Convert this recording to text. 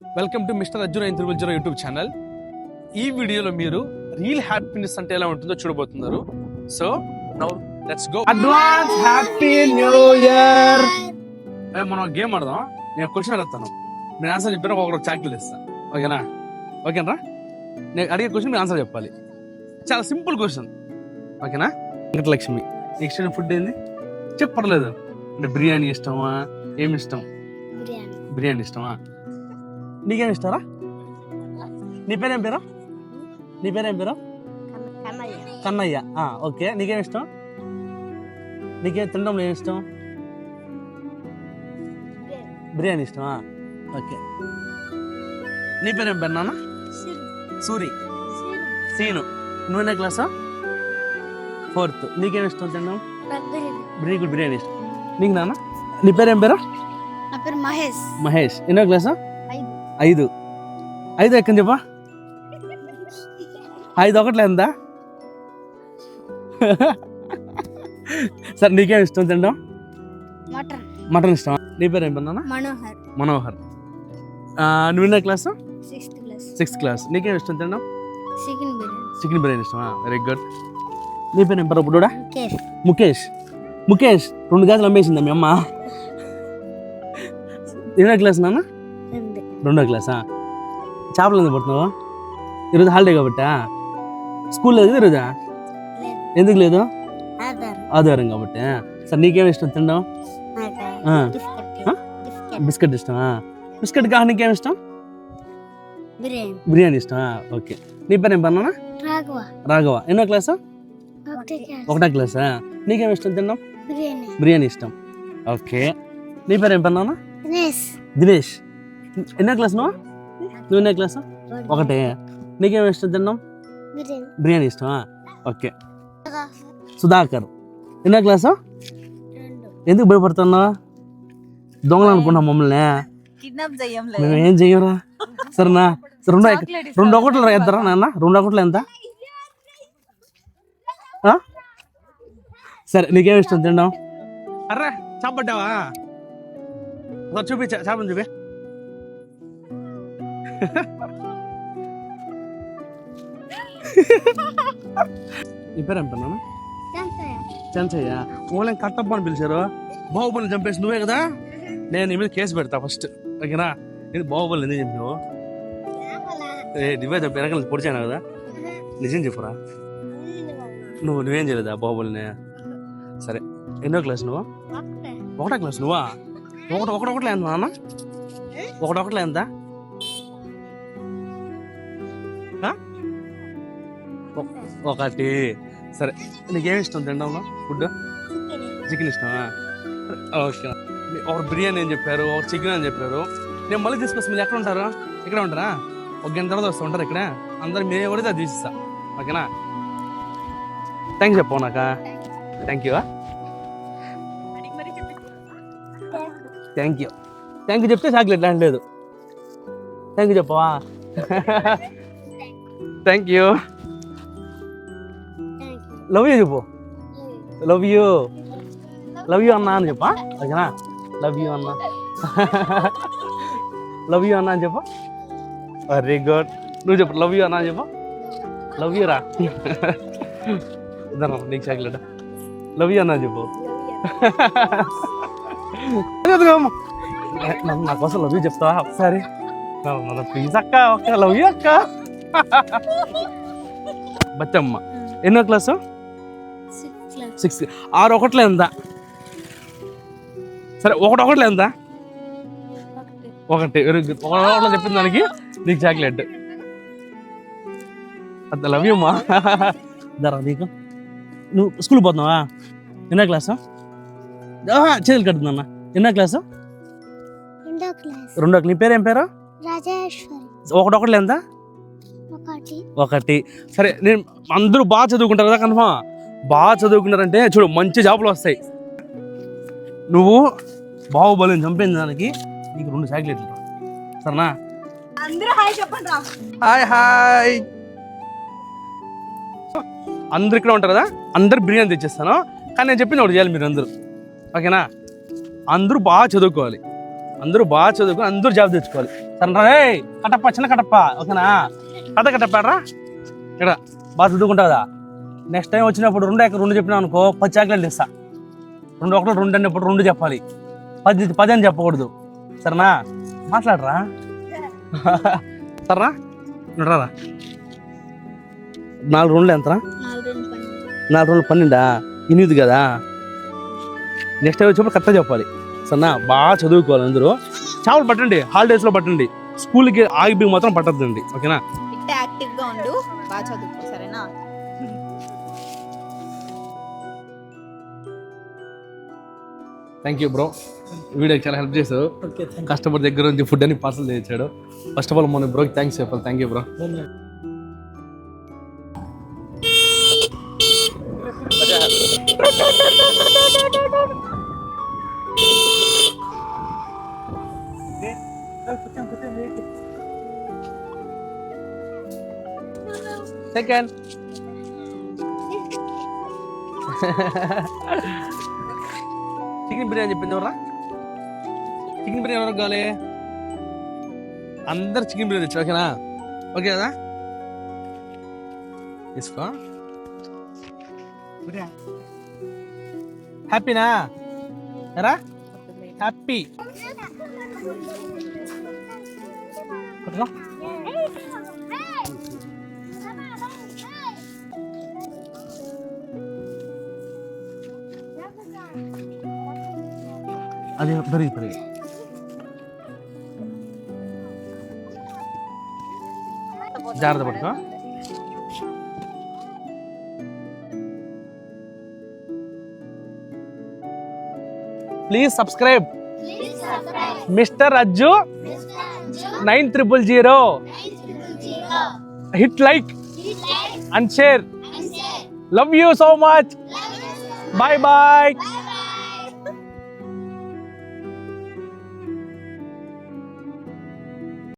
Welcome to mister Arjun 900 YouTube channel. ఈ వీడియోలో మీరు రియల్ హ్యాపీనెస్ అంటే ఎలా ఉంటుందో చూడబోతున్నారు. So now let's go. Advance happy new year. మనం గేమ్ ఆడదాం. నేను క్వశ్చన్ అడుగుతాను, నేను ఆన్సర్ చెప్పిన ఒకరికి చాక్లెట్ ఇస్తాను. ఓకేనా? ఓకేనా? నేను అడిగే క్వశ్చన్ మీరు ఆన్సర్ చెప్పాలి. చాలా సింపుల్ క్వశ్చన్. ఓకేనా? వెంకటలక్ష్మి, నెక్స్ట్ ఫుడ్ ఏంది చెప్పర్లేదు. అంటే బిర్యానీ ఇష్టమా? ఏమి ఇష్టం? బిర్యానీ ఇష్టమా? నీకేమి ఇష్టరా? నీ పేరేం పేరు? కన్నయ్య. ఓకే, నీకేమి ఇష్టం? నీకే తినడంలో ఏమి ఇష్టం? బిర్యానీ ఇష్టమా? ఓకే. నీ పేరేం పేరు నాన్న? సూరి. సీను. నువ్వునే క్లాసా? 4th. నీకేమి ఇష్టం తినడం? బిర్యానీ ఇష్టం. నీకు నాన్న? నీ పేరేం పేరు? మహేష్. ఎన్నో క్లాసా? 5. 5 ఎక్కని చెప్పా? 5 ఒకట్లే ఉందా? సరే, నీకేం ఇష్టం తినడం? మటన్ ఇష్టం. నీ పేరు ఏం పన్నా? మనోహర్. నువ్వు ఎన్నో క్లాసు? 6th class. నీకేం ఇష్టం తినడం? చికెన్ బిర్యానీ ఇష్టమా? Very good. నీ పేరు ఏం పర్వ పుట్టుడా? ముఖేష్. 2 గాజులు అమ్మేసిందా మీ అమ్మ? ఎన్నో క్లాస్ నాన్న? 2వ క్లాసా? చేపలు ఎందుకు పడుతున్నావా? ఈరోజు హాలిడే కాబట్టా? స్కూల్ లేదు ఈరోజా? ఎందుకు లేదు? ఆదివారం కాబట్టి. సరే, నీకేమి ఇష్టం తినడం? బిస్కెట్ ఇష్టమా? బిస్కెట్ కాక నీకేమి ఇష్టం? బిర్యానీ ఇష్టమా? ఓకే. నీ పేరు ఏం పన్నా? రాఘవ. ఎన్నో క్లాసు? 1వ క్లాసా? నీకేమి ఇష్టం తినడం? బిర్యానీ ఇష్టం. ఓకే. నీ పేరు ఏం పన్నా? దినేష్. ఎన్నో క్లాస్ నువ్వు? ఎన్నో క్లాసు? 1. నీకేమి ఇష్టం తిన్నాం? బిర్యానీ ఇష్టమా? ఓకే. సుధాకర్. ఎన్నో క్లాసు? ఎందుకు భయపడుతున్నావు? దొంగలు అనుకున్నాం మమ్మల్ని. మేము ఏం చెయ్యరా? సరేనా? 2 ఒకట్లు ఎంతరా నాన్న? 2 ఒకట్లు ఎంత? సరే, నీకేమి ఇష్టం తిన్నాం? అర్రా, చాపడ్డావా? చూపించా, చేపని చూపి. నీ పేరు ఏం పన్నా? చెంచయ్య. ఓన్లీ కట్టప్ప అని పిలిచారు. బాహుబలిని చంపేసి నువ్వే కదా? నేను నీ మీద కేసు పెడతా ఫస్ట్. ఓకేనా? ఇది బాహుబలి ఎందుకు చెప్పినావు? నువ్వే చెప్పి వెనకాల పొడిచాను కదా? నిజం చెప్పురా. నువ్వేం చేయలేదా బాహుబలిని? సరే, ఎన్నో క్లాస్ నువ్వు? 1వ క్లాస్ నువ్వా? ఒకట్లే ఎంత నాన్న? ఒకట్లే ఎంత? 1. సరే, నీకేమి ఇష్టం తినడంలో? ఫుడ్ చికెన్ ఇష్టమా? ఓకే. ఒకరు బిర్యానీ అని చెప్పారు, ఒకరు చికెన్ అని చెప్పారు. నేను మళ్ళీ తీసుకొస్తాను. మీరు ఎక్కడ ఉంటారు? ఇక్కడ ఉంటారా? 1 గంట తర్వాత వస్తూ ఉంటారు ఇక్కడ. అందరు మీరు ఎవరైతే అది తీసిస్తా. ఓకేనా? థ్యాంక్ యూ చెప్పు నాక. థ్యాంక్ యూ చెప్తే చాక్లెట్ లాంటి లేదు. థ్యాంక్ యూ చెప్పవా? Thank you. లవ్ యూ చెప్పు. లవ్ యూ అన్నా అని చెప్పా. ఓకేనా? లవ్ యూ అన్నా అని చెప్పు. Very good. నువ్వు చెప్పు లవ్ యూ అన్నా అని చెప్పు. లవ్ యూ రా. నీకు చాక్లెట్. లవ్ యూ అన్నా చెప్పు. నా కోసం లవ్ యూ చెప్తావా ఒకసారి? ప్లీజ్ అక్క, ఒక్క లవ్ యూ అక్క. బచ్చమ్మ. ఎన్నో క్లాసు? 6. 6 ఒకట్లే ఎంత? సరే, 1 ఒకట్లే ఎంత? 1. ఒకట్లో చెప్పిన దానికి నీకు చాక్లెట్. అంత లవ్ యూ అమ్మా. దరా నీకు. నువ్వు స్కూల్ పోతున్నావా? ఎన్నో క్లాసు? చేతులు కడుతుందన్న. ఎన్నో క్లాసు? 2వ. నీ పేరు ఏం పేరు? 1 ఒకట్లే ఎంత? 1. సరే, నేను అందరూ బాగా చదువుకుంటారు కదా? కన్ఫర్మ్ బాగా చదువుకున్నారంటే చూడు, మంచి జాబులు వస్తాయి. నువ్వు బాహుబలిని చంపిన దానికి నీకు 2 చాక్లెట్లు. సరేనా? హాయ్. అందరు ఇక్కడ ఉంటారు కదా? అందరు బిర్యానీ తెచ్చేస్తాను. కానీ నేను చెప్పింది ఒకటి చేయాలి మీరు అందరూ. ఓకేనా? అందరూ బాగా చదువుకోవాలి. అందరూ బాగా చదువుకొని అందరూ జాబ్ తెచ్చుకోవాలి. సరే రే కటప్ప, చిన్న కటప్ప, ఓకేనా? కటప్ప రా ఇక్కడ బాగా చదువుకుంటావు కదా. నెక్స్ట్ టైం వచ్చినప్పుడు 2 చెప్పినావు అనుకో 10 చాక్లెట్లు ఇస్తా. 2 1 2 అన్నప్పుడు 2 చెప్పాలి, 10 అని చెప్పకూడదు, సరేనా? మాట్లాడరా సరేనా? రారా 4 2 ఎంతరా? 4 2 12 8 కదా. నెక్స్ట్ టైం వచ్చినప్పుడు కరెక్ట్గా చెప్పాలి, సరేనా? బాగా చదువుకోవాలి అందరూ. చేపలు పట్టండి, హాలిడేస్లో పట్టండి, స్కూల్కి ఆగిపోయి మాత్రం పట్టద్దండి, ఓకేనా? యాక్టివ్గా ఉండు, బాగా చదువుకో, సరేనా? థ్యాంక్ యూ బ్రో, వీడియోకి చాలా హెల్ప్ చేసావు. కస్టమర్ దగ్గర నుంచి ఫుడ్ అని పార్సల్ చేయించాడు. ఫస్ట్ ఆఫ్ ఆల్ మన బ్రోకి థ్యాంక్స్ చెప్పాలి. Thank you bro. Second chicken biryani చెప్పింది ఎవరా? చికెన్ బిర్యానీ ఎవరికి కావాలి? అందరు చికెన్ బిర్యానీ తెచ్చు, ఓకేనా? ఓకే కదా, తీసుకో. హ్యాపీనా ఎరా? హ్యాపీ అది పెరిగి జాగ్రత్త పట్టుకో. Please subscribe mister Ajju 9000. Hit like and share. Love you so much. Bye bye.